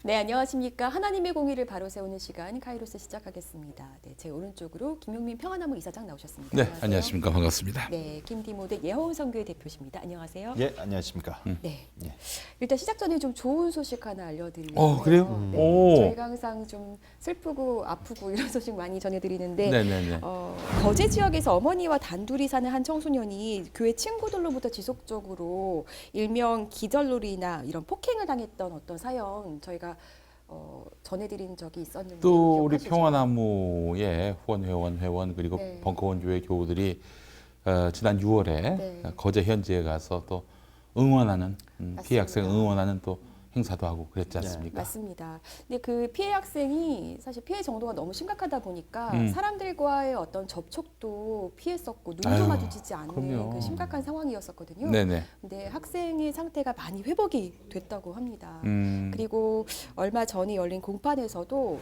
네, 안녕하십니까. 하나님의 공의를 바로 세우는 시간 카이로스 시작하겠습니다. 네, 제 오른쪽으로 김용민 평화나무 이사장 나오셨습니다. 네, 안녕하세요. 안녕하십니까. 반갑습니다. 네, 김디모데 예호원 선교회 대표십니다. 안녕하세요. 예, 안녕하십니까. 네, 예. 일단 시작 전에 좀 좋은 소식 하나 알려드리려고 그래요? 해요. 네, 오. 저희가 항상 좀 슬프고 아프고 이런 소식 많이 전해드리는데 네네네. 거제 지역에서 어머니와 단둘이 사는 한 청소년이 교회 친구들로부터 지속적으로 일명 기절놀이나 이런 폭행을 당했던 어떤 사연 저희가 전해드린 적이 있었는데 또 우리 기억하시죠? 평화나무의 후원 회원 그리고 네. 벙커원 교회 교우들이 지난 6월에 네. 거제 현지에 가서 또 응원하는 피해 학생 맞습니다. 응원하는 또 행사도 하고 그랬지 네. 않습니까? 맞습니다. 근데 그 피해 학생이 사실 피해 정도가 너무 심각하다 보니까 음. 사람들과의 어떤 접촉도 피했었고 눈도 아유, 마주치지 않는 그럼요. 그 심각한 상황이었었거든요. 네네. 근데 학생의 상태가 많이 회복이 됐다고 합니다. 음, 그리고 얼마 전에 열린 공판에서도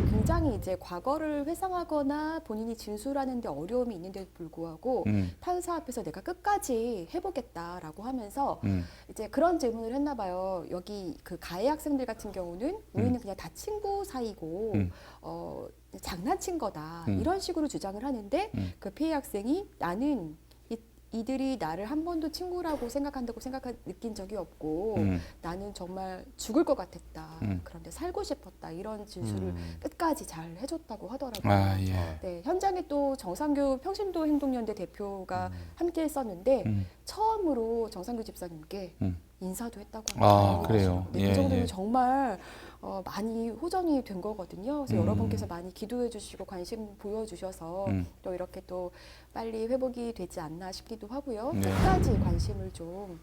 굉장히 이제 과거를 회상하거나 본인이 진술하는데 어려움이 있는데도 불구하고 판사 앞에서 내가 끝까지 해보겠다라고 하면서 이제 그런 질문을 했나 봐요. 여기 그 가해 학생들 같은 경우는 우리는 그냥 다 친구 사이고 장난친 거다 이런 식으로 주장을 하는데 그 피해 학생이 나는 이들이 나를 한 번도 친구라고 생각한다고 느낀 적이 없고 나는 정말 죽을 것 같았다. 그런데 살고 싶었다. 이런 진술을 끝까지 잘 해줬다고 하더라고요. 아 예. 네, 현장에 또 정상교 평신도 행동연대 대표가 함께 했었는데 처음으로 정상교 집사님께 인사도 했다고 합니다. 그래요. 네, 예, 그 정도면 예. 정말 많이 호전이 된 거거든요. 그래서 음. 여러분께서 많이 기도해 주시고 관심 보여주셔서 또 이렇게 또 빨리 회복이 되지 않나 싶기도 하고요. 네. 끝까지 관심을 좀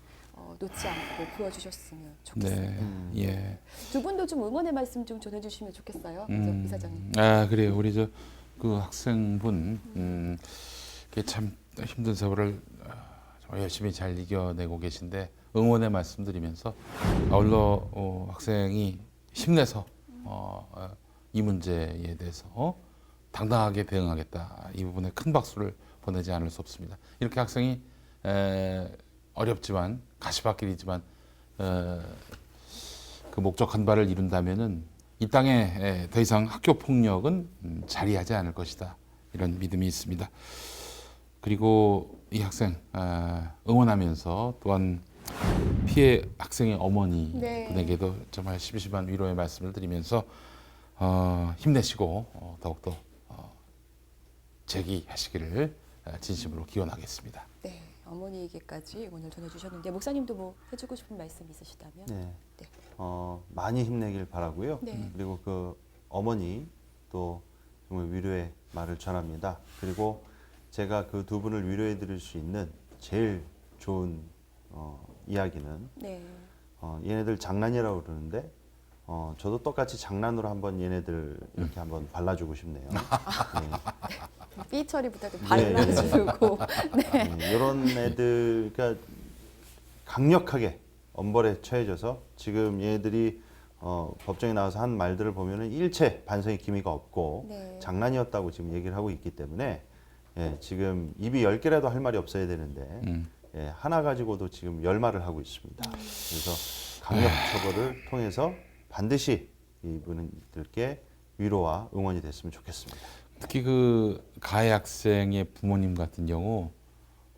놓지 않고 보여주셨으면 좋겠습니다. 네. 예. 두 분도 좀 응원의 말씀 좀 전해주시면 좋겠어요, 이사장님. 아 그래요. 우리 저 그 학생분 그게 참 힘든 세월을 정말 열심히 잘 이겨내고 계신데 응원의 말씀드리면서 아울러 학생이 힘내서 이 문제에 대해서 당당하게 대응하겠다. 이 부분에 큰 박수를 보내지 않을 수 없습니다. 이렇게 학생이 어렵지만 가시밭길이지만 그 목적한 바를 이룬다면은 이 땅에 더 이상 학교 폭력은 자리하지 않을 것이다. 이런 믿음이 있습니다. 그리고 이 학생 응원하면서 또한 피해 학생의 어머니 네. 분에게도 정말 심심한 위로의 말씀을 드리면서 힘내시고 더욱더 재기하시기를 진심으로 기원하겠습니다. 네, 어머니에게까지 오늘 전해주셨는데 목사님도 뭐 해주고 싶은 말씀 있으시다면? 네. 네. 많이 힘내길 바라고요. 네. 그리고 그 어머니 또 정말 위로의 말을 전합니다. 그리고 제가 그 두 분을 위로해 드릴 수 있는 제일 좋은 이야기는 네. 얘네들 장난이라고 그러는데 저도 똑같이 장난으로 한번 얘네들 이렇게 한번 발라주고 싶네요. 삐 처리부터 좀 네, 발라주고. 네. 이런 애들, 그러니까 강력하게 엄벌에 처해져서 지금 얘네들이 법정에 나와서 한 말들을 보면은 일체 반성의 기미가 없고 네. 장난이었다고 지금 얘기를 하고 있기 때문에 지금 입이 10개라도 할 말이 없어야 되는데 하나 가지고도 지금 10말을 하고 있습니다. 그래서 강력 처벌을 통해서 반드시 이분들께 위로와 응원이 됐으면 좋겠습니다. 특히 그 가해 학생의 부모님 같은 경우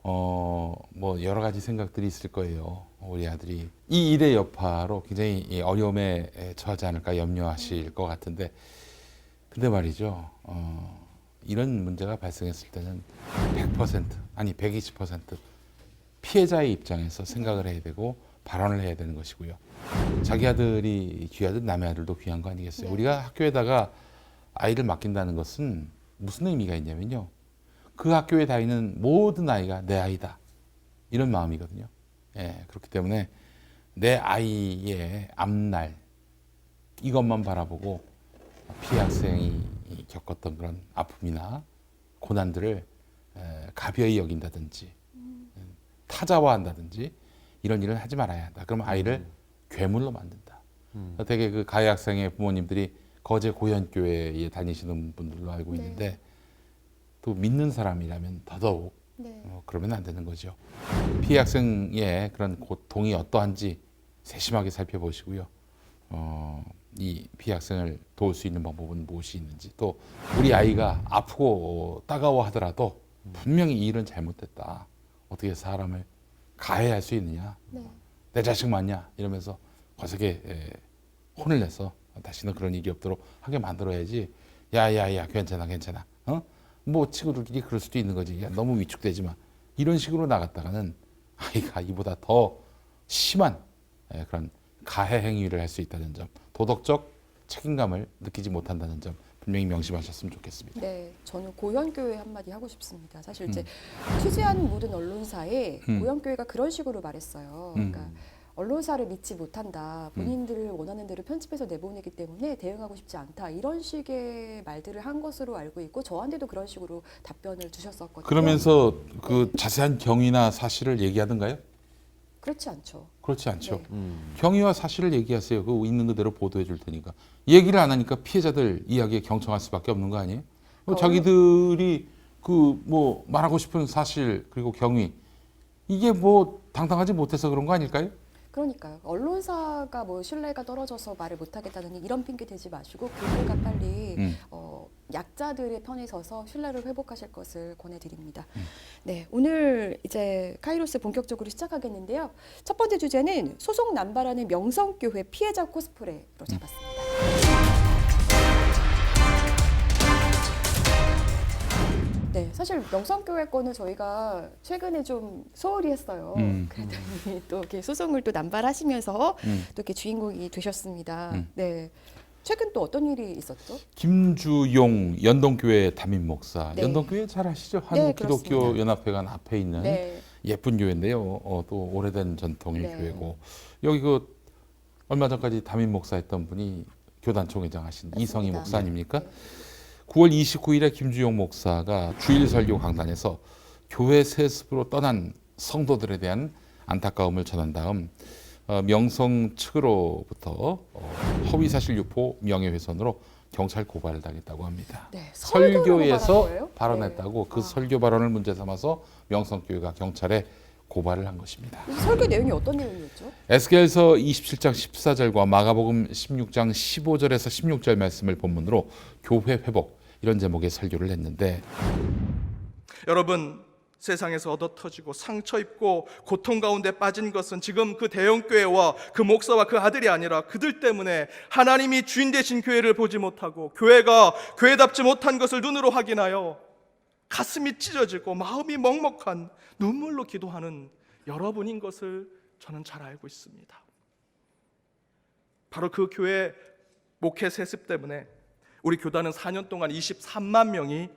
뭐 여러 가지 생각들이 있을 거예요. 우리 아들이 이 일의 여파로 굉장히 이 어려움에 처하지 않을까 염려하실 것 같은데 근데 말이죠. 이런 문제가 발생했을 때는 100% 아니 120% 피해자의 입장에서 생각을 해야 되고 발언을 해야 되는 것이고요. 자기 아들이 귀하듯 남의 아들도 귀한 거 아니겠어요? 네. 우리가 학교에다가 아이를 맡긴다는 것은 무슨 의미가 있냐면요. 그 학교에 다니는 모든 아이가 내 아이다. 이런 마음이거든요. 예, 그렇기 때문에 내 아이의 앞날 이것만 바라보고 피해 학생이 겪었던 그런 아픔이나 고난들을 가벼이 여긴다든지 타자화한다든지 이런 일을 하지 말아야 한다. 그러면 아이를 괴물로 만든다. 되게 그 가해 학생의 부모님들이 거제 고현교회에 다니시는 분들로 알고 있는데 또 믿는 사람이라면 더더욱 네. 그러면 안 되는 거죠. 피해 학생의 그런 고통이 어떠한지 세심하게 살펴보시고요. 이 피해 학생을 도울 수 있는 방법은 무엇이 있는지, 또 우리 아이가 아프고 따가워하더라도 분명히 이 일은 잘못됐다. 어떻게 사람을 가해할 수 있느냐? 네. 내 자식 맞냐? 이러면서 거세게 혼을 내서 다시는 그런 일이 없도록 하게 만들어야지. 야야야, 괜찮아 괜찮아. 뭐 친구들끼리 그럴 수도 있는 거지. 야, 너무 위축되지 마. 이런 식으로 나갔다가는 아이가 이보다 더 심한 그런 가해 행위를 할 수 있다는 점, 도덕적 책임감을 느끼지 못한다는 점 분명히 명심하셨으면 좋겠습니다. 네, 저는 고현교회 한마디 하고 싶습니다. 사실 이제 취재한 모든 언론사에 고현교회가 그런 식으로 말했어요. 그러니까 언론사를 믿지 못한다. 본인들을 원하는 대로 편집해서 내보내기 때문에 대응하고 싶지 않다. 이런 식의 말들을 한 것으로 알고 있고 저한테도 그런 식으로 답변을 주셨었거든요. 그러면서 그 자세한 경위나 사실을 얘기하던가요? 그렇지 않죠. 그렇지 않죠. 네. 경위와 사실을 얘기하세요. 그 있는 그대로 보도해 줄 테니까. 얘기를 안 하니까 피해자들 이야기에 경청할 수밖에 없는 거 아니에요? 자기들이 그 뭐 말하고 싶은 사실 그리고 경위 이게 뭐 당당하지 못해서 그런 거 아닐까요? 그러니까요. 언론사가 뭐 신뢰가 떨어져서 말을 못하겠다는 이런 핑계 대지 마시고 교회가 빨리 약자들의 편에 서서 신뢰를 회복하실 것을 권해드립니다. 네, 오늘 이제 카이로스 본격적으로 시작하겠는데요. 첫 번째 주제는 소송 남발하는 명성교회 피해자 코스프레로 잡았습니다. 네, 사실 명성교회 건은 저희가 최근에 좀 소홀히 했어요. 그랬더니 또 이렇게 소송을 또 남발하시면서 또 이렇게 주인공이 되셨습니다. 네, 최근 또 어떤 일이 있었죠? 김주용 연동교회 담임 목사. 네. 연동교회 잘 아시죠? 네, 한국기독교 연합회관 앞에 있는 네, 예쁜 교회인데요. 또 오래된 전통의 네. 교회고 여기 그 얼마 전까지 담임 목사했던 분이 교단총회장 하신 맞습니다. 이성희 목사 아닙니까? 네. 9월 29일에 김주용 목사가 주일 설교 강단에서 교회 세습으로 떠난 성도들에 대한 안타까움을 전한 다음 명성 측으로부터 허위사실 유포 명예훼손으로 경찰 고발을 당했다고 합니다. 네, 설교에서 설교에서 발언했다고 네. 그 설교 발언을 문제 삼아서 명성교회가 경찰에 고발을 한 것입니다. 설교 내용이 어떤 내용이었죠? 에스겔서 27장 14절과 마가복음 16장 15절에서 16절 말씀을 본문으로 교회 회복 이런 제목의 설교를 했는데 여러분, 세상에서 얻어터지고 상처 입고 고통 가운데 빠진 것은 지금 그 대형교회와 그 목사와 그 아들이 아니라 그들 때문에 하나님이 주인 되신 교회를 보지 못하고 교회가 교회답지 못한 것을 눈으로 확인하여 가슴이 찢어지고 마음이 먹먹한 눈물로 기도하는 여러분인 것을 저는 잘 알고 있습니다. 바로 그 교회 목회 세습 때문에 우리 교단은 4년 동안 23만 명이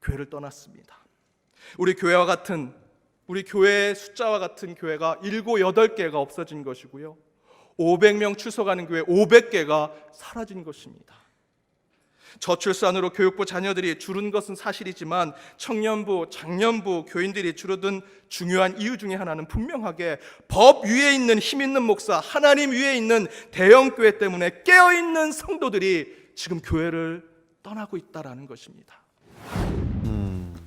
교회를 떠났습니다. 우리 교회와 같은 우리 교회의 숫자와 같은 교회가 7, 8개가 없어진 것이고요. 500명 출석하는 교회 500개가 사라진 것입니다. 저출산으로 교육부 자녀들이 줄은 것은 사실이지만 청년부, 장년부 교인들이 줄어든 중요한 이유 중에 하나는 분명하게 법 위에 있는 힘 있는 목사, 하나님 위에 있는 대형교회 때문에 깨어있는 성도들이 지금 교회를 떠나고 있다는 것입니다.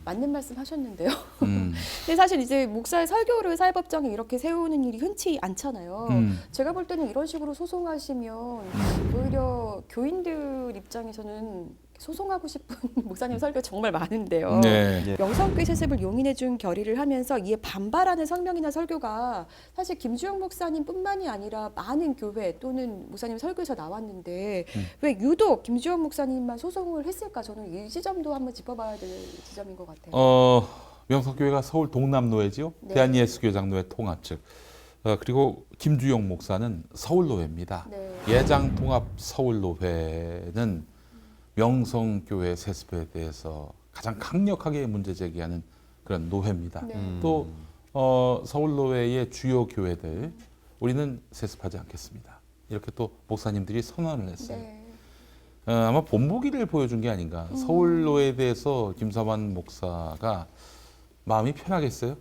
맞는 말씀 하셨는데요. 근데 사실 이제 목사의 설교를 사회법정에 이렇게 세우는 일이 흔치 않잖아요. 제가 볼 때는 이런 식으로 소송하시면 오히려 교인들 입장에서는 소송하고 싶은 목사님 설교 정말 많은데요. 네. 명성교회 세습을 용인해준 결의를 하면서 이에 반발하는 성명이나 설교가 사실 김주영 목사님뿐만이 아니라 많은 교회 또는 목사님 설교에서 나왔는데 왜 유독 김주영 목사님만 소송을 했을까? 저는 이 지점도 한번 짚어봐야 될 지점인 것 같아요. 명성교회가 서울 동남노회지요. 네. 대한예수교장노회 통합 측. 그리고 김주용 목사는 서울노회입니다. 네. 예장통합 서울노회는 명성교회 세습에 대해서 가장 강력하게 문제 제기하는 그런 노회입니다. 네. 또 서울노회의 주요 교회들 우리는 세습하지 않겠습니다. 이렇게 또 목사님들이 선언을 했어요. 네. 아마 본보기를 보여준 게 아닌가. 서울노회에 대해서 김서만 목사가 마음이 편하겠어요?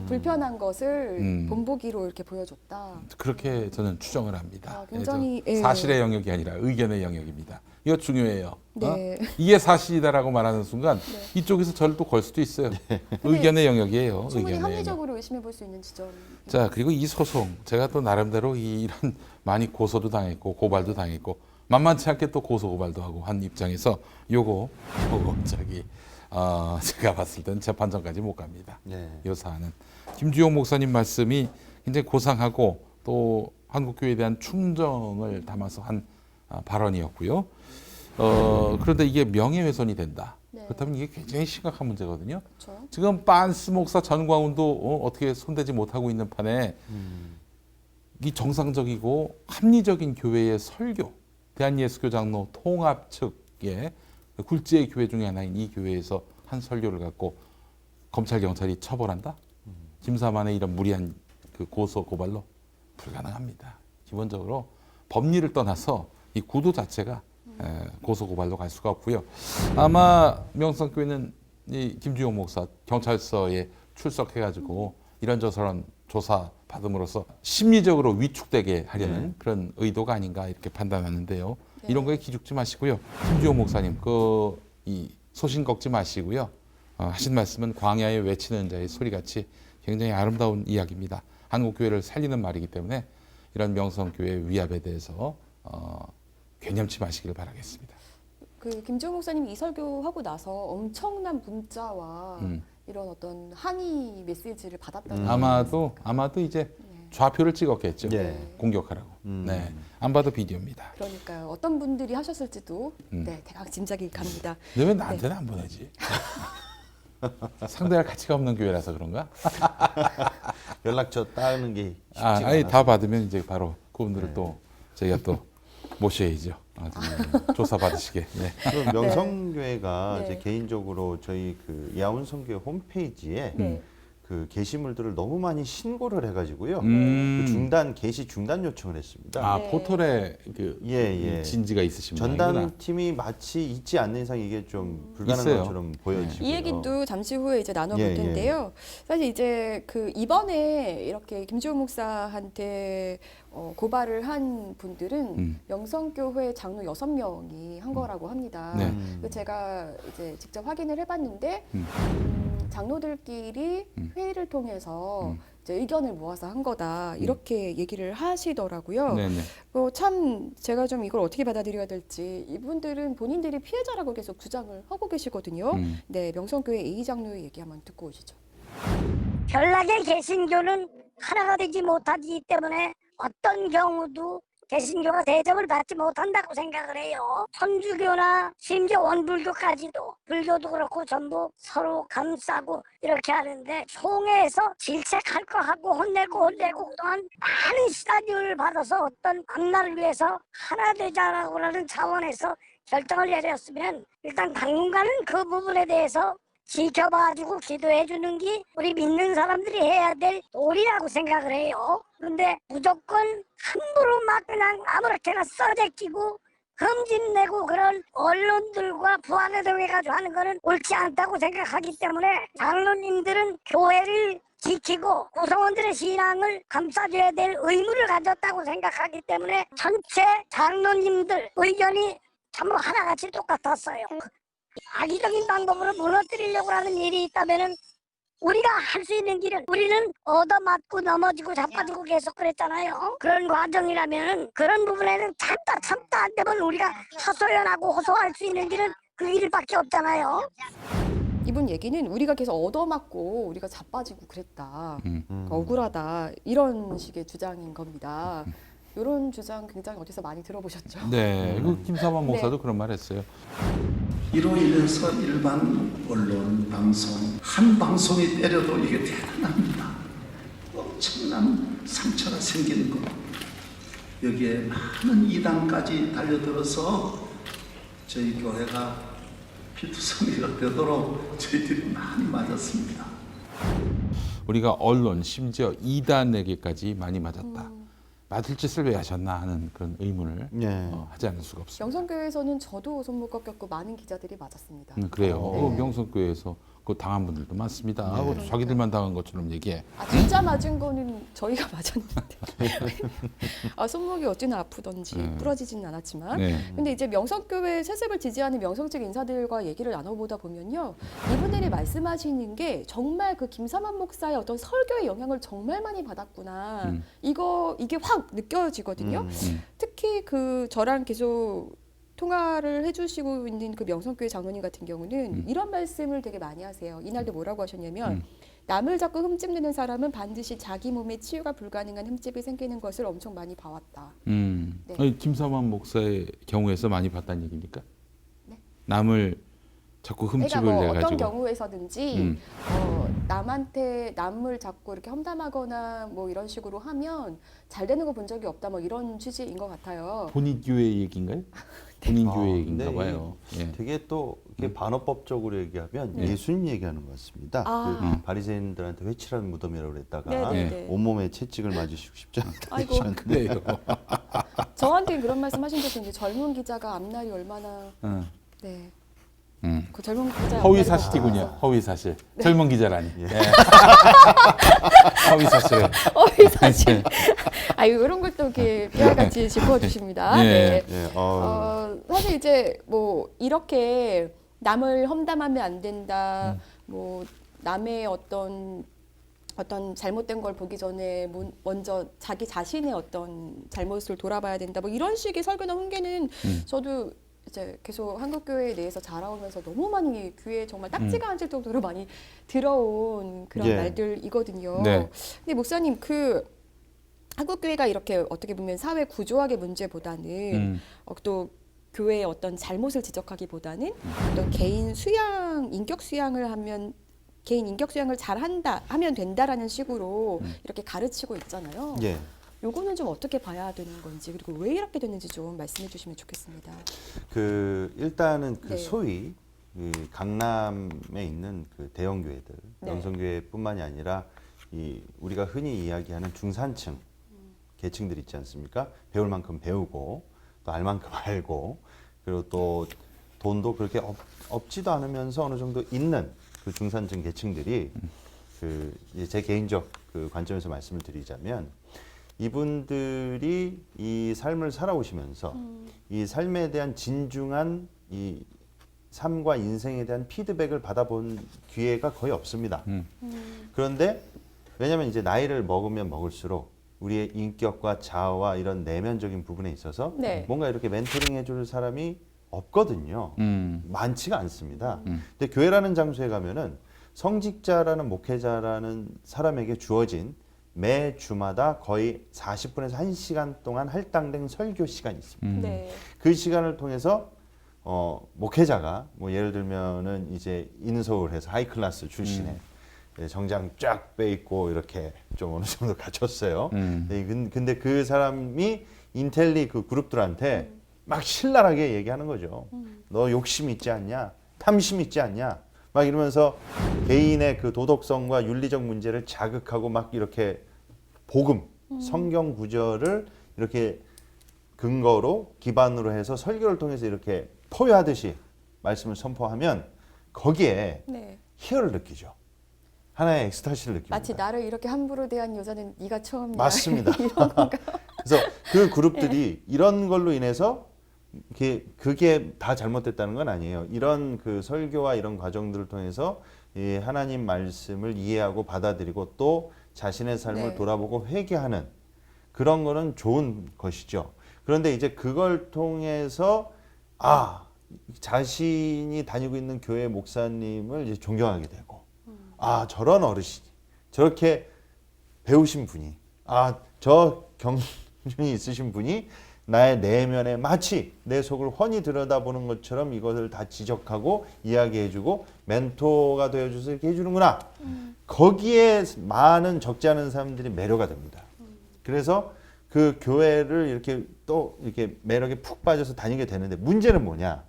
불편한 것을 본보기로 이렇게 보여줬다. 그렇게 저는 추정을 합니다. 아, 굉장히, 예, 저 사실의 영역이 아니라 의견의 영역입니다. 이거 중요해요. 네. 이게 사실이다라고 말하는 순간 이쪽에서 저를 또 걸 수도 있어요. 의견의 영역이에요. 충분히 의견의 영역. 합리적으로 의심해 볼 수 있는 지점. 자, 그리고 이 소송 제가 또 나름대로 이런 많이 고소도 당했고 고발도 당했고 만만치 않게 또 고소 고발도 하고 한 입장에서 요거 제가 봤을 땐 재판정까지 못 갑니다. 네. 이 사안은 김주용 목사님 말씀이 굉장히 고상하고 또 한국교회에 대한 충정을 담아서 한 발언이었고요. 그런데 이게 명예훼손이 된다. 네. 그렇다면 이게 굉장히 심각한 문제거든요. 그렇죠. 지금 빤스 목사 전광훈도 어떻게 손대지 못하고 있는 판에 이 정상적이고 합리적인 교회의 설교, 대한예수교 장로 통합 측의 굴지의 교회 중에 하나인 이 교회에서 한 설교를 갖고 검찰 경찰이 처벌한다? 김사만의 이런 무리한 그 고소 고발로 불가능합니다. 기본적으로 법리를 떠나서 이 구도 자체가 고소 고발로 갈 수가 없고요. 아마 명성교회는 이 김주용 목사 경찰서에 출석해가지고 이런저런 조사 받음으로써 심리적으로 위축되게 하려는 그런 의도가 아닌가 이렇게 판단하는데요. 네. 이런 거에 기죽지 마시고요. 김주용 목사님 이 소신 꺾지 마시고요. 하신 말씀은 광야에 외치는 자의 소리같이 굉장히 아름다운 이야기입니다. 한국교회를 살리는 말이기 때문에 이런 명성교회 위압에 대해서 괴념치 마시길 바라겠습니다. 그 김주영 목사님이 이 설교하고 나서 엄청난 문자와 이런 어떤 항의 메시지를 받았다는 아마도 이제 좌표를 찍었겠죠. 네. 공격하라고. 네, 안 봐도 비디오입니다. 그러니까요. 어떤 분들이 하셨을지도 대강 짐작이 갑니다. 근데 왜 나한테는 안 보내지? 상대할 가치가 없는 교회라서 그런가? 연락처 따는 게 쉽지가 아니 않아서. 다 받으면 이제 바로 그분들을 또 저희가 또 모셔야죠. 조사 받으시게. 네. 그 명성교회가 네. 이제 개인적으로 저희 그 야운성교회 홈페이지에 네. 그 게시물들을 너무 많이 신고를 해가지고요. 그 게시 중단 요청을 했습니다. 네. 포털에 그 예. 진지가 있으신 분이구나. 전단팀이 마치 있지 않는 이상 이게 좀 불가능한 있어요. 것처럼 보여지고요. 이 얘기도 잠시 후에 이제 나눠볼 예, 텐데요. 사실 이제 그 이번에 이렇게 김주호 목사한테 고발을 한 분들은 명성교회 장로 6명이 한 거라고 합니다. 네. 그래서 제가 이제 직접 확인을 해봤는데 장로들끼리 회의를 통해서 이제 의견을 모아서 한 거다 이렇게 얘기를 하시더라고요. 네네. 참 제가 좀 이걸 어떻게 받아들여야 될지 이분들은 본인들이 피해자라고 계속 주장을 하고 계시거든요. 네, 명성교회 A 장로의 얘기 한번 듣고 오시죠. 별나게 개신교는 하나가 되지 못하기 때문에 어떤 경우도 개신교가 대접을 받지 못한다고 생각을 해요. 천주교나 심지어 원불교까지도 불교도 그렇고 전부 서로 감싸고 이렇게 하는데 총회에서 질책할 거 하고 혼내고 그동안 많은 시다리를 받아서 어떤 앞날을 위해서 하나 되자라고 하는 차원에서 결정을 내렸으면 일단 당분간은 그 부분에 대해서 지켜봐주고 기도해주는 게 우리 믿는 사람들이 해야 될 도리라고 생각을 해요. 근데 무조건 함부로 막 그냥 아무렇게나 써제끼고 흠집내고 그런 언론들과 부안해동해가지고 하는 거는 옳지 않다고 생각하기 때문에 장로님들은 교회를 지키고 구성원들의 신앙을 감싸줘야 될 의무를 가졌다고 생각하기 때문에 전체 장로님들 의견이 전부 하나같이 똑같았어요. 악의적인 방법으로 무너뜨리려고 하는 일이 있다면은 우리가 할 수 있는 길은 우리는 얻어맞고 넘어지고 자빠지고 계속 그랬잖아요. 그런 과정이라면은 그런 부분에는 참다 안 되면 우리가 하소연하고 호소할 수 있는 길은 그 길밖에 없잖아요. 이분 얘기는 우리가 계속 얻어맞고 우리가 자빠지고 그랬다. 억울하다. 이런 식의 주장인 겁니다. 이런 주장 굉장히 어디서 많이 들어보셨죠? 네, 그 김사만 목사도 그런 말 했어요. 이로 인해서 일반 언론, 방송, 한 방송이 때려도 이게 대단합니다. 엄청난 상처가 생기는 것. 여기에 많은 이단까지 달려들어서 저희 교회가 피투성이가 되도록 저희들이 많이 맞았습니다. 우리가 언론, 심지어 이단에게까지 많이 맞았다. 맞을 짓을 왜 하셨나 하는 그런 의문을 하지 않을 수가 없습니다. 명성교회에서는 저도 손목 꺾였고 많은 기자들이 맞았습니다. 그래요. 네. 명성교회에서 그 당한 분들도 많습니다. 하고 자기들만 당한 것처럼 얘기해. 아, 진짜 맞은 거는 저희가 맞았는데. 아, 손목이 어찌나 아프던지 부러지지는 않았지만. 네. 근데 이제 명성교회 세습을 지지하는 명성직 인사들과 얘기를 나눠보다 보면요, 이분들이 말씀하시는 게 정말 그 김삼환 목사의 어떤 설교의 영향을 정말 많이 받았구나. 이게 확 느껴지거든요. 특히 그 저랑 계속 통화를 해주시고 있는 그 명성교회 장로님 같은 경우는 이런 말씀을 되게 많이 하세요. 이날도 뭐라고 하셨냐면, 남을 자꾸 흠집내는 사람은 반드시 자기 몸에 치유가 불가능한 흠집이 생기는 것을 엄청 많이 봐왔다. 네. 아니, 김삼환 목사의 경우에서 많이 봤다는 얘기입니까? 네. 남을 자꾸 흠집을 그러니까 뭐 내가지고. 어떤 경우에서든지 남을 자꾸 이렇게 험담하거나 뭐 이런 식으로 하면 잘 되는 거 본 적이 없다, 뭐 이런 취지인 것 같아요. 본인 교회 얘기인가요? 본인 교회 얘기인가 근데 봐요. 예. 되게 또 이렇게 반어법적으로 얘기하면 예수님 얘기하는 것 같습니다. 아. 그 바리새인들한테 회칠한 무덤이라고 그랬다가 네네네. 온몸에 채찍을 맞으시고 싶지 않다. 아이고. 그래요. 저한테 그런 말씀 하신 적이 있는데, 젊은 기자가 앞날이 얼마나 네. 그 젊은 기자 허위 사실이군요. 허위 사실. 젊은 기자라니. 예. 허위 사실. 허위 사실. 아유, 이런 걸 또 이렇게 비알같이 짚어주십니다. 네. 네. 사실 이제 뭐 이렇게 남을 험담하면 안 된다. 뭐 남의 어떤 잘못된 걸 보기 전에 먼저 자기 자신의 어떤 잘못을 돌아봐야 된다. 뭐 이런 식의 설교나 훈계는 저도 이제 계속 한국교회 내에서 자라오면서 너무 많이 귀에 정말 딱지가 앉을 정도로 많이 들어온 그런 예. 말들이거든요. 네. 근데 목사님, 그 한국교회가 이렇게 어떻게 보면 사회 구조학의 문제보다는 또 교회의 어떤 잘못을 지적하기보다는 어떤 개인 인격 수양을 하면, 개인 인격 수양을 잘 하면 된다라는 식으로 이렇게 가르치고 있잖아요. 예. 요거는 좀 어떻게 봐야 되는 건지, 그리고 왜 이렇게 됐는지 좀 말씀해 주시면 좋겠습니다. 그 일단은 그 네. 소위 이 강남에 있는 그 대형 교회들, 네. 명성교회뿐만이 아니라 이 우리가 흔히 이야기하는 중산층 계층들 있지 않습니까? 배울 만큼 배우고 또 알 만큼 알고, 그리고 또 돈도 그렇게 없지도 않으면서 어느 정도 있는 그 중산층 계층들이 그 제 개인적 그 관점에서 말씀을 드리자면, 이분들이 이 삶을 살아오시면서 이 삶에 대한 진중한 이 삶과 인생에 대한 피드백을 받아본 기회가 거의 없습니다. 그런데 왜냐하면 이제 나이를 먹으면 먹을수록 우리의 인격과 자아와 이런 내면적인 부분에 있어서 네. 뭔가 이렇게 멘토링 해줄 사람이 없거든요. 많지가 않습니다. 근데 교회라는 장소에 가면은 성직자라는 목회자라는 사람에게 주어진 매 주마다 거의 40분에서 1시간 동안 할당된 설교 시간이 있습니다. 네. 그 시간을 통해서 목회자가 뭐 예를 들면은 이제 인서울에서 하이클래스 출신의 정장 쫙 빼입고 이렇게 좀 어느 정도 갖췄어요. 네, 근데 그 사람이 인텔리 그 그룹들한테 막 신랄하게 얘기하는 거죠. 너 욕심 있지 않냐? 탐심 있지 않냐? 막 이러면서 개인의 그 도덕성과 윤리적 문제를 자극하고 막 이렇게 복음, 성경 구절을 이렇게 근거로 기반으로 해서 설교를 통해서 이렇게 포효하듯이 말씀을 선포하면 거기에 네. 희열을 느끼죠. 하나의 엑스타시를 느낍니다. 마치 나를 이렇게 함부로 대한 여자는 네가 처음이야. 맞습니다. 이런 건가? 그래서 그 그룹들이 이런 걸로 인해서 그게 다 잘못됐다는 건 아니에요. 이런 그 설교와 이런 과정들을 통해서 이 하나님 말씀을 이해하고 받아들이고 또 자신의 삶을 네. 돌아보고 회개하는 그런 거는 좋은 것이죠. 그런데 이제 그걸 통해서 자신이 다니고 있는 교회 목사님을 이제 존경하게 되고 저런 어르신이 저렇게 배우신 분이 저 경륜이 있으신 분이 나의 내면에 마치 내 속을 훤히 들여다보는 것처럼 이것을 다 지적하고 이야기해주고 멘토가 되어줘서 이렇게 해주는구나. 거기에 많은 적지 않은 사람들이 매료가 됩니다. 그래서 그 교회를 이렇게 또 이렇게 매력에 푹 빠져서 다니게 되는데, 문제는 뭐냐?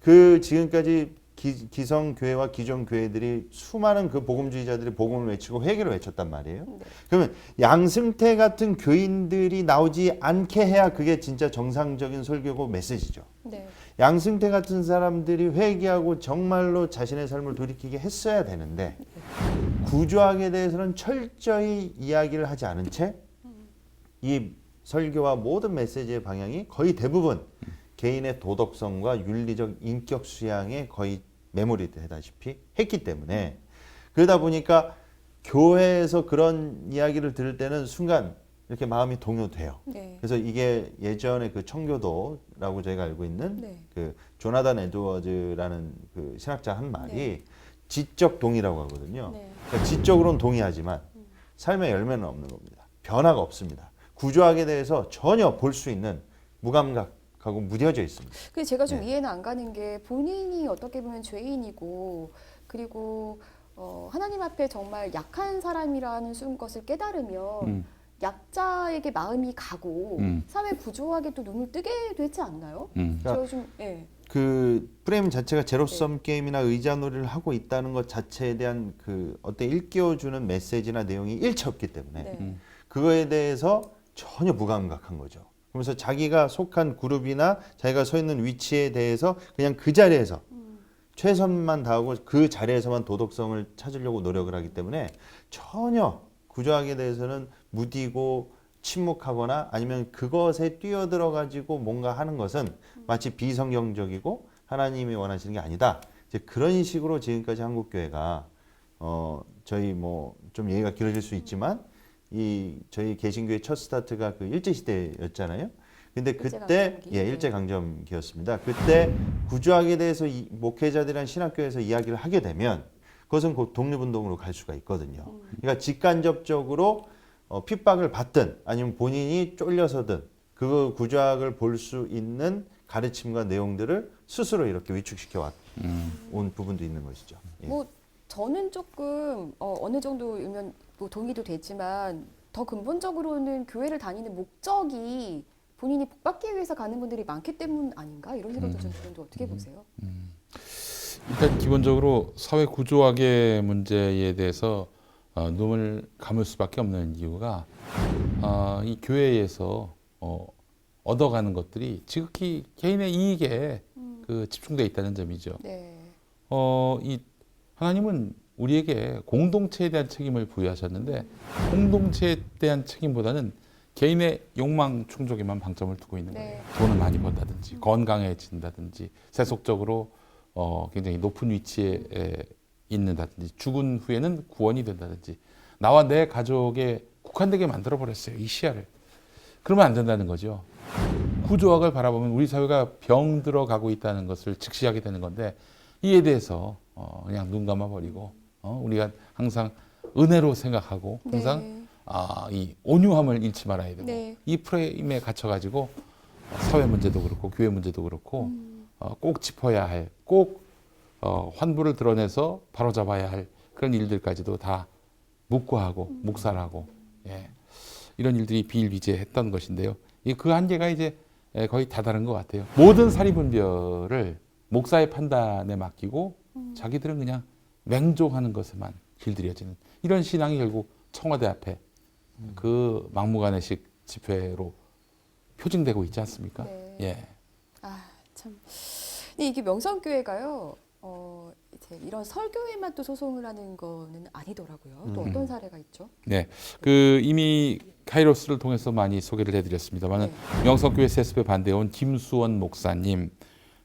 그 지금까지 기성 교회와 기존 교회들이 수많은 그 복음주의자들이 복음을 외치고 회개를 외쳤단 말이에요. 네. 그러면 양승태 같은 교인들이 나오지 않게 해야 그게 진짜 정상적인 설교고 메시지죠. 네. 양승태 같은 사람들이 회개하고 정말로 자신의 삶을 돌이키게 했어야 되는데 구조학에 대해서는 철저히 이야기를 하지 않은 채 이 설교와 모든 메시지의 방향이 거의 대부분 개인의 도덕성과 윤리적 인격 수양에 거의 매몰이 되다시피 했기 때문에 그러다 보니까 교회에서 그런 이야기를 들을 때는 순간 이렇게 마음이 동요돼요. 네. 그래서 이게 예전에 그 청교도라고 저희가 알고 있는 네. 그 조나단 에드워즈라는 그 신학자 한 말이 네. 지적 동의라고 하거든요. 네. 그러니까 지적으로는 동의하지만 삶의 열매는 없는 겁니다. 변화가 없습니다. 구조학에 대해서 전혀 볼 수 있는 무감각하고 무뎌져 있습니다. 그 제가 좀 네. 이해는 안 가는 게 본인이 어떻게 보면 죄인이고 그리고 하나님 앞에 정말 약한 사람이라는 것을 깨달으면 약자에게 마음이 가고 사회 구조학에도 눈을 뜨게 되지 않나요? 저 좀 예. 그 프레임 자체가 제로섬 게임이나 의자놀이를 하고 있다는 것 자체에 대한 그 어떤 일깨워주는 메시지나 내용이 일체 없기 때문에 네. 그거에 대해서 전혀 무감각한 거죠. 그러면서 자기가 속한 그룹이나 자기가 서 있는 위치에 대해서 그냥 그 자리에서 최선만 다하고 그 자리에서만 도덕성을 찾으려고 노력을 하기 때문에 전혀 구조학에 대해서는 무디고 침묵하거나 아니면 그것에 뛰어들어 가지고 뭔가 하는 것은 마치 비성경적이고 하나님이 원하시는 게 아니다. 이제 그런 식으로 지금까지 한국 교회가 저희 뭐 좀 얘기가 길어질 수 있지만 이 저희 개신교의 첫 스타트가 그 일제 시대였잖아요. 근데 그때 일제 강점기였습니다. 그때 구조학에 대해서 목회자들이랑 신학교에서 이야기를 하게 되면 그것은 곧 독립운동으로 갈 수가 있거든요. 그러니까 직간접적으로 핍박을 받든 아니면 본인이 쫄려서든 그 구조학을 볼 수 있는 가르침과 내용들을 스스로 이렇게 위축시켜 온 부분도 있는 것이죠. 예. 뭐 저는 조금 어느 정도면 뭐 동의도 되지만 더 근본적으로는 교회를 다니는 목적이 본인이 복받기 위해서 가는 분들이 많기 때문 아닌가 이런 생각도 좀 드는데 어떻게 보세요? 일단 기본적으로 사회 구조학의 문제에 대해서 눈을 감을 수밖에 없는 이유가 이 교회에서 얻어가는 것들이 지극히 개인의 이익에 그 집중돼 있다는 점이죠. 네. 이 하나님은 우리에게 공동체에 대한 책임을 부여하셨는데 공동체에 대한 책임보다는 개인의 욕망 충족에만 방점을 두고 있는 거예요. 네. 돈을 많이 번다든지 건강해진다든지 세속적으로 굉장히 높은 위치에 있는다든지 죽은 후에는 구원이 된다든지 나와 내 가족에 국한되게 만들어 버렸어요. 이 시야를. 그러면 안 된다는 거죠. 구조학을 바라보면 우리 사회가 병들어 가고 있다는 것을 직시하게 되는 건데 이에 대해서 그냥 눈 감아버리고 우리가 항상 은혜로 생각하고 항상 이 온유함을 잃지 말아야 되고 네. 이 프레임에 갇혀가지고 사회 문제도 그렇고 교회 문제도 그렇고 꼭 짚어야 할 꼭 환부를 드러내서 바로잡아야 할 그런 일들까지도 다 묵과하고 묵살하고 이런 일들이 비일비재했던 것인데요. 그 한계가 이제 거의 다다른 것 같아요. 모든 사리분별을 목사의 판단에 맡기고 자기들은 그냥 맹종하는 것에만 길들여지는 이런 신앙이 결국 청와대 앞에 그 막무가내식 집회로 표징되고 있지 않습니까? 네. 예. 아 참. 근데 이게 명성교회가요. 이제 이런 설교에만 또 소송을 하는 거는 아니더라고요. 또 어떤 사례가 있죠? 네, 그 이미 카이로스를 통해서 많이 소개를 해드렸습니다만 명성교회 세습에 반대해온 김수원 목사님,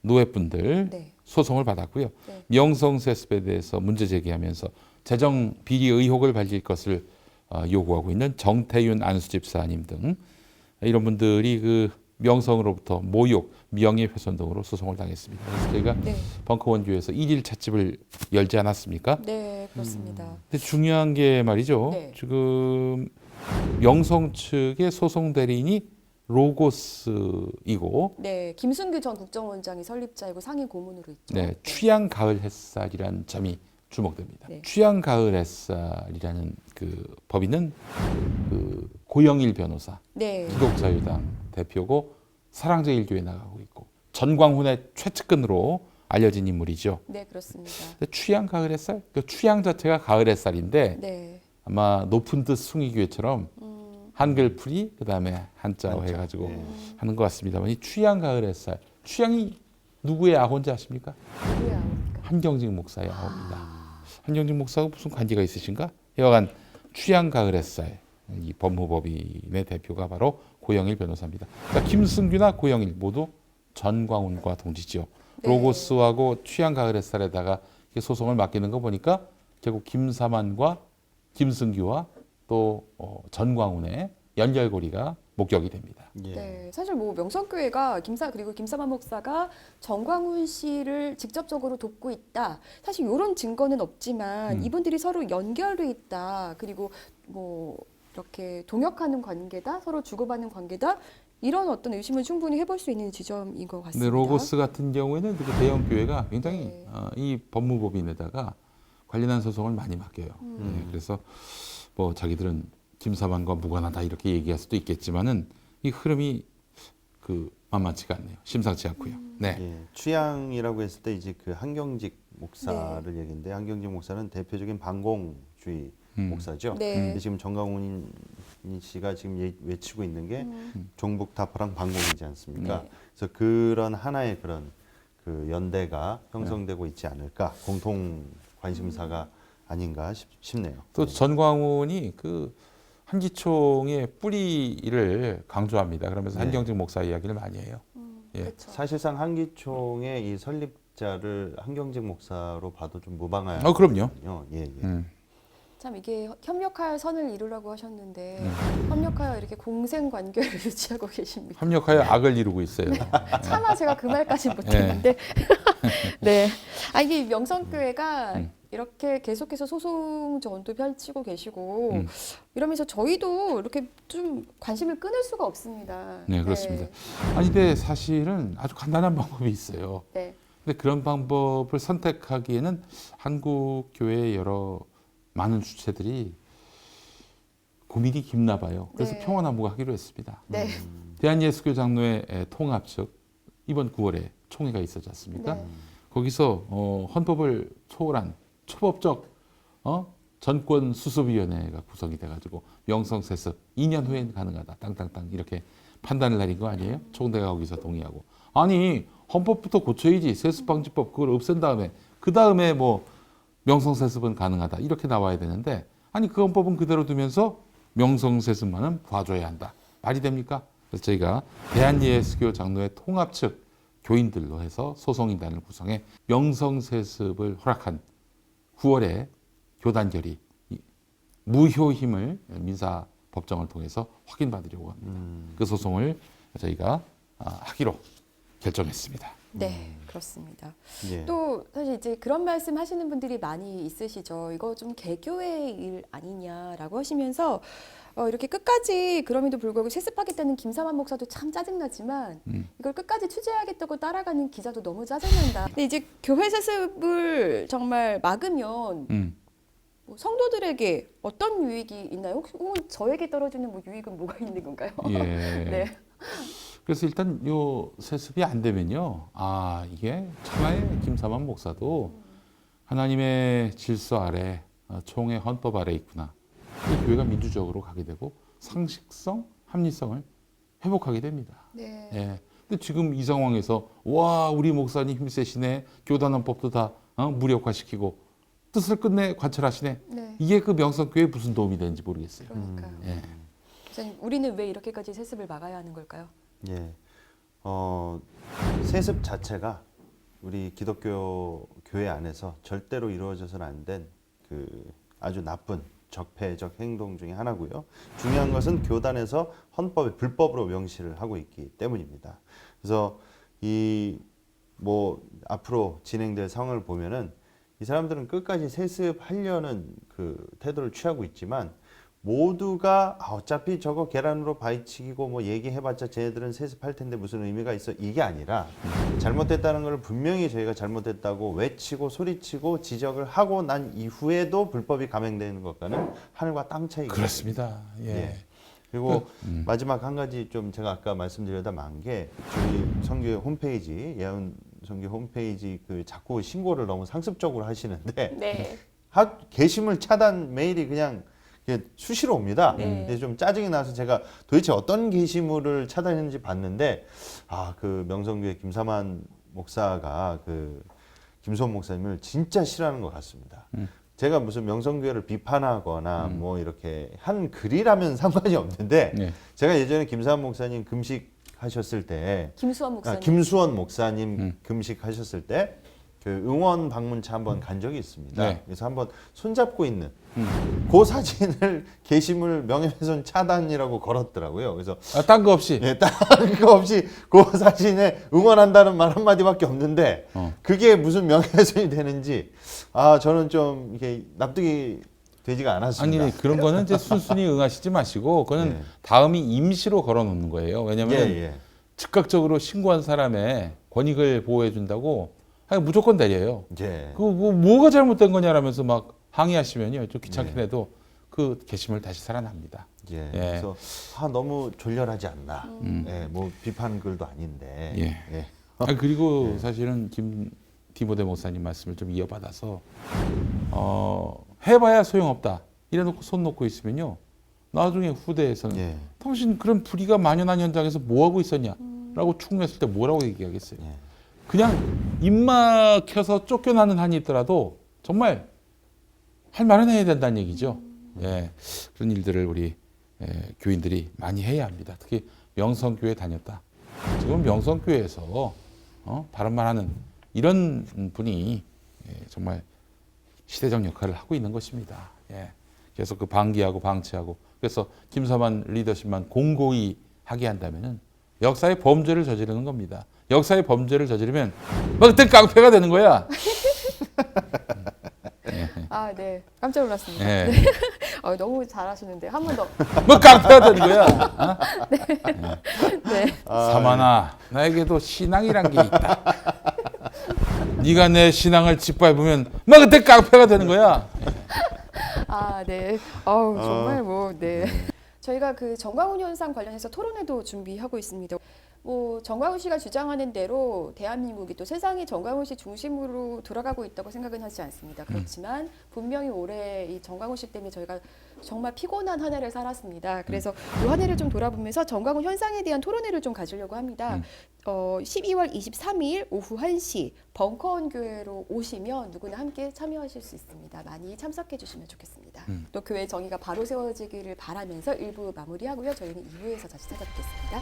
노회분들 네. 소송을 받았고요. 네. 명성 세습에 대해서 문제 제기하면서 재정 비리 의혹을 밝힐 것을 요구하고 있는 정태윤 안수집사님 등 이런 분들이 그 명성으로부터 모욕, 명예훼손 등으로 소송을 당했습니다. 그래서 저희가 네. 벙커원교회에서 1일 찻집을 열지 않았습니까? 네, 그렇습니다. 근데 중요한 게 말이죠. 네. 지금 명성 측의 소송 대리인이 로고스이고 네, 김순규 전 국정원장이 설립자이고 상임 고문으로 있죠. 네, 취향 가을 햇살이라는 점이 주목됩니다. 네. 취향 가을 햇살이라는 그 법인은 그 고영일 변호사, 네. 기독자유당 대표고 사랑제일교회 나가고 있고 전광훈의 최측근으로 알려진 인물이죠. 네, 그렇습니다. 근데 취향 가을 햇살, 그 취향 자체가 가을 햇살인데 네. 아마 높은 뜻 숭이교회처럼 한글 풀이 그다음에 한자로 해가지고 하는 것 같습니다만 이 취향 가을 햇살, 취향이 누구의 아호인지 아십니까? 누구야? 그러니까. 한경직 목사의 아호입니다. 한경직 목사가 무슨 관계가 있으신가? 여간 취향 가을 햇살 이 법무법인의 대표가 바로 고영일 변호사입니다. 그러니까 김승규나 고영일 모두 전광훈과 동지지요. 네. 로고스하고 취향 가을 햇살에다가 소송을 맡기는 거 보니까 결국 김사만과 김승규와 또 전광훈의 연결고리가 목격이 됩니다. 예. 네, 사실 뭐 명성교회가 그리고 김사만 목사가 정광훈 씨를 직접적으로 돕고 있다. 사실 이런 증거는 없지만 이분들이 서로 연결돼 있다. 그리고 뭐 이렇게 동역하는 관계다, 서로 주고받는 관계다. 이런 어떤 의심을 충분히 해볼 수 있는 지점인 것 같습니다. 근데 로고스 같은 경우에는 그 대형 교회가 굉장히 네. 이 법무법인에다가 관련한 소송을 많이 맡겨요. 네, 그래서 뭐 자기들은 김사만과 무관하다 이렇게 얘기할 수도 있겠지만은 이 흐름이 만만치가 않네요. 심상치 않고요. 네. 예, 취향이라고 했을 때 이제 그 한경직 목사를 얘기인데 한경직 목사는 대표적인 반공주의 목사죠. 네. 근데 지금 정광훈 씨가 지금 외치고 있는 게 종북 타파랑 반공이지 않습니까? 네. 그래서 그런 하나의 그런 그 연대가 형성되고 있지 않을까, 공통 관심사가 아닌가 싶네요. 또 전광훈이 그 한기총의 뿌리를 강조합니다. 그러면서 네. 한경직 목사 이야기를 많이 해요. 예. 그렇죠. 사실상 한기총의 이 설립자를 한경직 목사로 봐도 좀 무방할. 그럼요. 예, 예. 참 이게 협력하여 선을 이루라고 하셨는데 협력하여 이렇게 공생 관계를 유지하고 계십니다. 협력하여 악을 이루고 있어요. 차마 제가 그 말까지 못했는데. 네. 이게 명성교회가 이렇게 계속해서 소송 전도 펼치고 계시고 이러면서 저희도 이렇게 좀 관심을 끊을 수가 없습니다. 네, 그렇습니다. 아니, 근데 사실은 아주 간단한 방법이 있어요. 네. 근데 그런 방법을 선택하기에는 한국 교회의 여러 많은 주체들이 고민이 깊나 봐요. 그래서 네. 평화나무가 하기로 했습니다. 네. 대한예수교 장로회 통합 측 이번 9월에 총회가 있었지 않습니까? 네. 거기서 헌법을 초월한 초법적 전권 수습위원회가 구성이 돼가지고 명성세습 2년 후엔 가능하다. 땅땅땅 이렇게 판단을 내린 거 아니에요? 총대가 거기서 동의하고. 아니 헌법부터 고쳐야지. 세습방지법 그걸 없앤 다음에 그 다음에 뭐 명성세습은 가능하다. 이렇게 나와야 되는데 아니 그 헌법은 그대로 두면서 명성세습만은 봐줘야 한다. 말이 됩니까? 그래서 저희가 대한예수교 장로회 통합 측 교인들로 해서 소송인단을 구성해 명성세습을 허락한 9월에 교단 결의 무효힘을 민사법정을 통해서 확인받으려고 합니다. 그 소송을 저희가 하기로 결정했습니다. 네, 그렇습니다. 예. 또 사실 이제 그런 말씀 하시는 분들이 많이 있으시죠. 이거 좀 개교의 일 아니냐라고 하시면서 이렇게 끝까지 그럼에도 불구하고 세습하겠다는 김사만 목사도 참 짜증나지만 이걸 끝까지 취재하겠다고 따라가는 기자도 너무 짜증난다. 근데 이제 교회 세습을 정말 막으면 뭐 성도들에게 어떤 유익이 있나요? 혹은 저에게 떨어지는 뭐 유익은 뭐가 있는 건가요? 예. 네. 그래서 일단 요 세습이 안 되면요. 이게 천하의 김사만 목사도 하나님의 질서 아래 총회 헌법 아래 있구나. 이 교회가 민주적으로 가게 되고 상식성, 합리성을 회복하게 됩니다. 네. 예. 근데 지금 이 상황에서 와 우리 목사님 힘세시네. 교단헌법도 다 무력화시키고 뜻을 끝내 관철하시네. 네. 이게 그 명성교회에 무슨 도움이 되는지 모르겠어요. 그러니까요. 예. 선생님, 우리는 왜 이렇게까지 세습을 막아야 하는 걸까요? 예. 세습 자체가 우리 기독교 교회 안에서 절대로 이루어져서는 안 된 그 아주 나쁜 적폐적 행동 중에 하나고요. 중요한 것은 교단에서 헌법에 불법으로 명시를 하고 있기 때문입니다. 그래서 이 뭐 앞으로 진행될 상황을 보면은 이 사람들은 끝까지 세습하려는 그 태도를 취하고 있지만 모두가 어차피 저거 계란으로 바위치기고 뭐 얘기해봤자 쟤네들은 세습할 텐데 무슨 의미가 있어, 이게 아니라 잘못됐다는 걸 분명히 저희가 잘못됐다고 외치고 소리치고 지적을 하고 난 이후에도 불법이 감행되는 것과는 하늘과 땅 차이가 그렇습니다. 예. 예. 그리고 마지막 한 가지 좀 제가 아까 말씀드렸다 만 게 저희 선교회 홈페이지, 예언 선교 홈페이지 그 자꾸 신고를 너무 상습적으로 하시는데 네. 게시물 차단 메일이 그냥 수시로 옵니다. 네. 그래서 좀 짜증이 나서 제가 도대체 어떤 게시물을 차단했는지 봤는데 그 명성교회 김사만 목사가 김수원 목사님을 진짜 싫어하는 것 같습니다. 제가 무슨 명성교회를 비판하거나 뭐 이렇게 한 글이라면 상관이 없는데 네. 제가 예전에 김수원 목사님 금식하셨을 때 김수원 목사님. 김수원 목사님 금식하셨을 때 그 응원 방문차 한번 간 적이 있습니다. 네. 그래서 한번 손잡고 있는 그 사진을 게시물 명예훼손 차단이라고 걸었더라고요. 그래서 딴 거 없이. 예, 딴거 없이 그 사진에 응원한다는 말 한마디밖에 없는데 그게 무슨 명예훼손이 되는지 저는 좀 이게 납득이 되지가 않았습니다. 아니 그런 거는 이제 순순히 응하시지 마시고 그거는 예. 다음이 임시로 걸어놓는 거예요. 왜냐하면 예. 즉각적으로 신고한 사람의 권익을 보호해 준다고 무조건 내려요. 예. 뭐가 잘못된 거냐라면서 막 항의하시면요, 좀 귀찮긴 해도 그 게시물 다시 살아납니다. 예. 예. 그래서 너무 졸렬하지 않나. 예, 뭐 비판 글도 아닌데. 예. 예. 그리고 사실은 디모데 목사님 말씀을 좀 이어받아서 해봐야 소용없다. 이래놓고 손 놓고 있으면요, 나중에 후대에서는 예. 당신 그런 불의가 만연한 현장에서 뭐 하고 있었냐?라고 충고했을 때 뭐라고 얘기하겠어요? 예. 그냥 입 막혀서 쫓겨나는 한이 있더라도 정말 할 말은 해야 된다는 얘기죠. 예, 그런 일들을 우리 교인들이 많이 해야 합니다. 특히 명성교회 다녔다. 지금 명성교회에서 바른말 하는 이런 분이 정말 시대적 역할을 하고 있는 것입니다. 예, 그래서 그 방기하고 방치하고 그래서 김서만 리더십만 공고히 하게 한다면은 역사의 범죄를 저지르는 겁니다. 역사의 범죄를 저지르면 막 그때 깡패가 되는 거야. 네. 깜짝 놀랐습니다. 예. 네. 너무 잘하시는데 한 번 더. 뭐 깡패가 되는 거야. 네. 사만아, 나에게도 신앙이란 게 있다. 네가 내 신앙을 짓밟으면 막 그때 깡패가 되는 거야. 네. 정말 네. 저희가 그 정광훈 현상 관련해서 토론회도 준비하고 있습니다. 정광훈 씨가 주장하는 대로 대한민국이 또 세상이 정광훈 씨 중심으로 돌아가고 있다고 생각은 하지 않습니다. 그렇지만 분명히 올해 이 정광훈 씨 때문에 저희가 정말 피곤한 한 해를 살았습니다. 그래서 이 한 해를 좀 돌아보면서 정광훈 현상에 대한 토론회를 좀 가지려고 합니다. 12월 23일 오후 1시 벙커원 교회로 오시면 누구나 함께 참여하실 수 있습니다. 많이 참석해 주시면 좋겠습니다. 또 교회 정의가 바로 세워지기를 바라면서 1부 마무리하고요. 저희는 2부에서 다시 찾아뵙겠습니다.